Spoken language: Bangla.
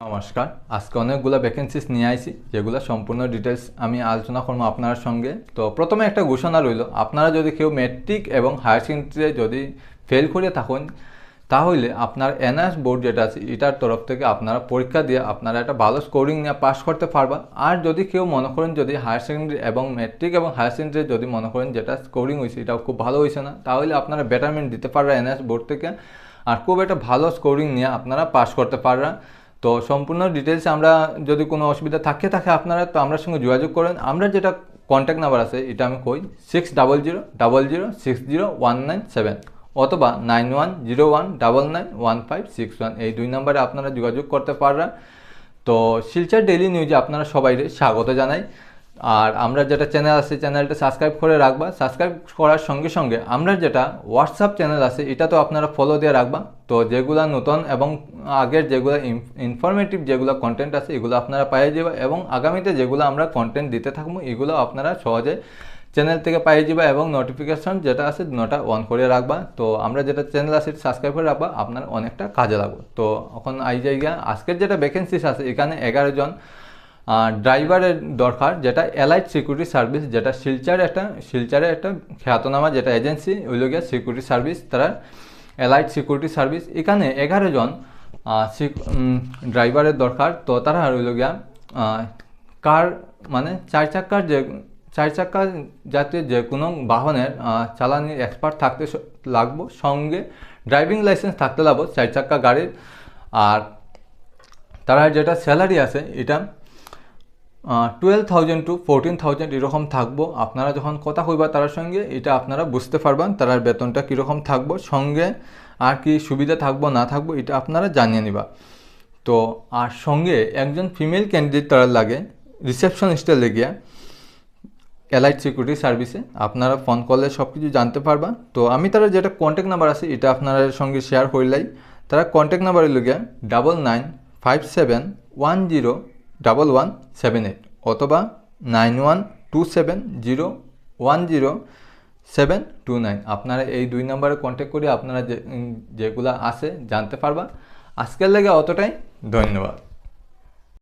নমস্কার। আজকে অনেকগুলো ভ্যাকেন্সিস নিয়ে আইছি, যেগুলো সম্পূর্ণ ডিটেলস আমি আলোচনা করবো আপনার সঙ্গে। তো প্রথমে একটা ঘোষণা রইল, আপনারা যদি কেউ ম্যাট্রিক এবং হায়ার সেকেন্ডারিতে যদি ফেল করে থাকেন, তাহলে আপনার এনআইএস বোর্ড যেটা আছে এটার তরফ থেকে আপনারা পরীক্ষা দিয়ে আপনারা একটা ভালো স্কোরিং নিয়ে পাস করতে পারবা। আর যদি কেউ মনে করেন যদি হায়ার সেকেন্ডারি এবং ম্যাট্রিক এবং হায়ার সেকেন্ডারি যদি মনে করেন যেটা স্কোরিং হয়েছে এটাও খুব ভালো হয়েছে না, তাহলে আপনারা বেটারমেন্ট দিতে পারবেন এনআইএস বোর্ড থেকে, আর খুব একটা ভালো স্কোরিং নিয়ে আপনারা পাস করতে পারবেন। তো সম্পূর্ণ ডিটেলস আমরা যদি কোনো অসুবিধা থাকে আপনারা তো আমার সঙ্গে যোগাযোগ করেন। আমরা যেটা কন্ট্যাক্ট নাম্বার আছে এটা আমি কই 600000601997 অথবা 9101991561, এই দুই নম্বরে আপনারা যোগাযোগ করতে পারবেন। তো শিলচর ডেইলি নিউজে আপনারা সবাই স্বাগত জানাই। আর আমরা যেটা চ্যানেল আছে চ্যানেলটা সাবস্ক্রাইব করে রাখবা। সাবস্ক্রাইব করার সঙ্গে সঙ্গে আমরা যেটা হোয়াটসঅ্যাপ চ্যানেল আছে এটা তো আপনারা ফলো দিয়ে রাখবা। তো যেগুলো নতুন এবং আগের যেগুলো ইনফরমেটিভ যেগুলো কন্টেন্ট আছে এগুলো আপনারা পেয়ে যাবে, এবং আগামীতে যেগুলো আমরা কন্টেন্ট দিতে থাকবো এগুলো আপনারা সহজে চ্যানেল থেকে পেয়ে যাবে, এবং নোটিফিকেশন যেটা আছে নোটা অন করে রাখবা। তো আমরা যেটা চ্যানেল আছে সাবস্ক্রাইব করে রাখবা, আপনার অনেকটা কাজে লাগবে। তো এখন আই জায়গা আজকের যেটা ভ্যাকেন্সিস আছে এখানে 11 জন ড্রাইভারের দরকার, যেটা এলাইট সিকিউরিটি সার্ভিস, যেটা শিলচরে একটা খ্যাতনামা যেটা এজেন্সি ওইল গিয়া সিকিউরিটি সার্ভিস, তারা এলাইট সিকিউরিটি সার্ভিস। এখানে 11 জন ড্রাইভারের দরকার। তো তারা রইল গিয়া কার মানে চার চাক্কা জাতীয় যে কোনো বাহনের চালানির এক্সপার্ট থাকতে লাগবো, সঙ্গে ড্রাইভিং লাইসেন্স থাকতে লাগবো 4 চাক্কা গাড়ির। আর তারা যেটা স্যালারি আছে এটা 12,000 to 14,000 এরকম থাকবো। আপনারা যখন কথা কইবা তার সঙ্গে এটা আপনারা বুঝতে পারবেন তার বেতনটা কীরকম থাকবো, সঙ্গে আর কি সুবিধা থাকবো না থাকবো এটা আপনারা জানিয়ে নিবা। তো আর সঙ্গে একজন ফিমেল ক্যান্ডিডেট তারা লাগে রিসেপশনিস্টের লেগিয়া এলাইট সিকিউরিটি সার্ভিসে। আপনারা ফোন করলে সব কিছু জানতে পারবা। তো আমি তারা যেটা কন্ট্যাক্ট নাম্বার আছে এটা আপনার সঙ্গে শেয়ার করলাই। তারা কন্ট্যাক্ট নাম্বার লেগিয়া 9957101178 অথবা 9127010729। আপনারা এই দুই নম্বরে কন্ট্যাক্ট করে আপনারা যেগুলো আছে জানতে পারবা। আজকের লেগে অতটাই, ধন্যবাদ।